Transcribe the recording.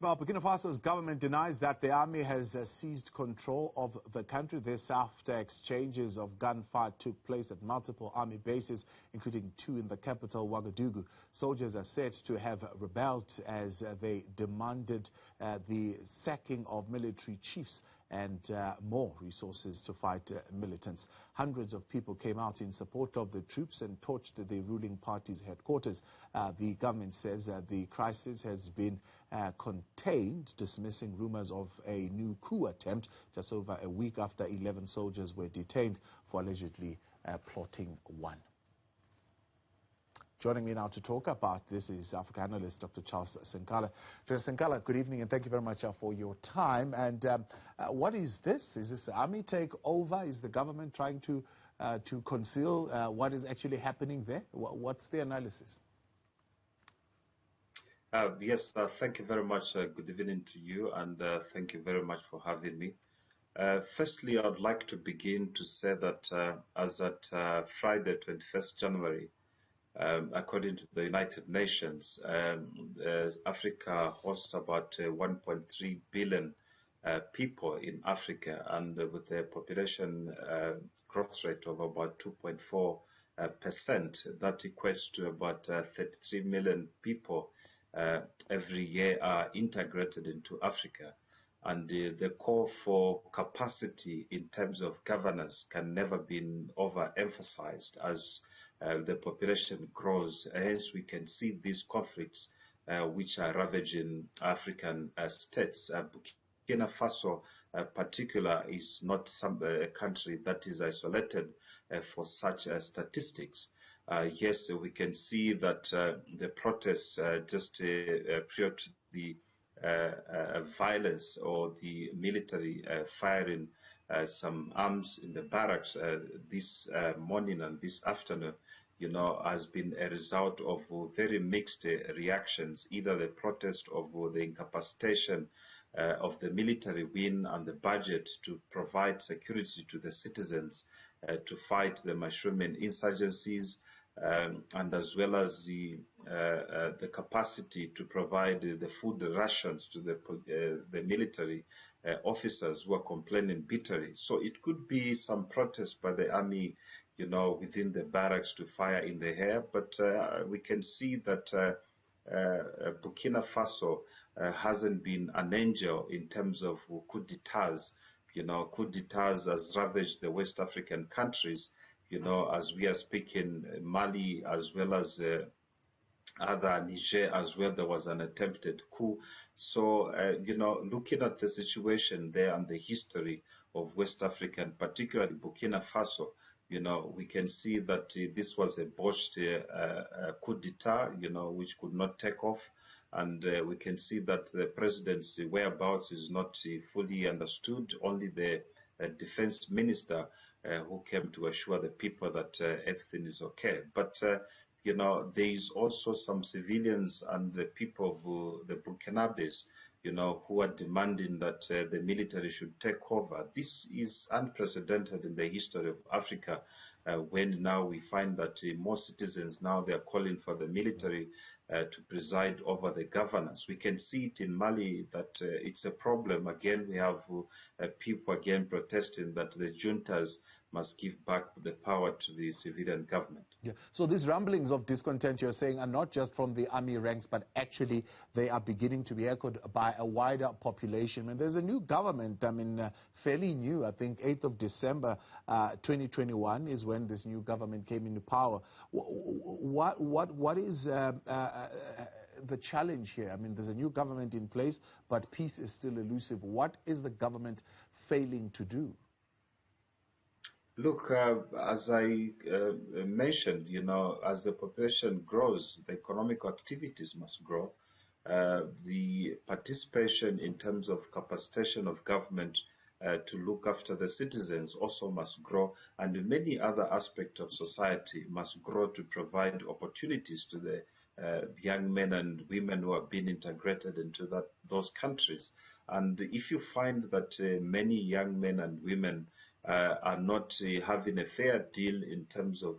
Well, Burkina Faso's government denies that the army has seized control of the country. This after exchanges of gunfire took place at multiple army bases, including two in the capital, Ouagadougou. Soldiers are said to have rebelled as they demanded the sacking of military chiefs and more resources to fight militants. Hundreds of people came out in support of the troops and torched the ruling party's headquarters. The government says the crisis has been contained, dismissing rumors of a new coup attempt just over a week after 11 soldiers were detained for allegedly plotting one. Joining me now to talk about this is Africa analyst Dr. Charles Sinkala. Dr. Sinkala, good evening and thank you very much for your time. And what is this? Is this the army takeover? Is the government trying to conceal what is actually happening there? What's the analysis? Yes, thank you very much. Good evening to you, and thank you very much for having me. Firstly, I'd like to begin to say that as at Friday, 21st January, according to the United Nations, Africa hosts about 1.3 billion people in Africa, and with a population growth rate of about 2.4%, that equates to about 33 million people every year are integrated into Africa. And the call for capacity in terms of governance can never be overemphasized as the population grows. Hence, we can see these conflicts which are ravaging African states. Burkina Faso, particular, is not a country that is isolated for such statistics. Yes, we can see that the protests just prior to the violence or the military firing some arms in the barracks this morning and this afternoon, has been a result of very mixed reactions, either the protest of the incapacitation of the military wing and the budget to provide security to the citizens to fight the mushrooming insurgencies, and as well as the capacity to provide the food rations to the military officers who are complaining bitterly. So it could be some protest by the army, within the barracks to fire in the air, but we can see that Burkina Faso hasn't been an angel in terms of coup d'etats. Coup d'etats has ravaged the West African countries. As we are speaking, Mali as well as other Niger as well, there was an attempted coup. So, looking at the situation there and the history of West Africa, and particularly Burkina Faso, we can see that this was a botched coup d'etat, which could not take off. And we can see that the president's whereabouts is not fully understood. Only the defense minister who came to assure the people that everything is okay. But, there is also some civilians and the people the Burkinabes, who are demanding that the military should take over. This is unprecedented in the history of Africa, when now we find that more citizens now they are calling for the military to preside over the governance. We can see it in Mali that it's a problem. Again, we have people again protesting that the juntas must give back the power to the civilian government. Yeah. So these rumblings of discontent you're saying are not just from the army ranks, but actually they are beginning to be echoed by a wider population. And there's a new government, fairly new, I think 8th of December 2021 is when this new government came into power. What is the challenge here? I mean, there's a new government in place, but peace is still elusive. What is the government failing to do? Look, as I mentioned, as the population grows, the economic activities must grow. The participation in terms of capacitation of government to look after the citizens also must grow, and many other aspects of society must grow to provide opportunities to the young men and women who have been integrated into those countries. And if you find that many young men and women are not having a fair deal in terms of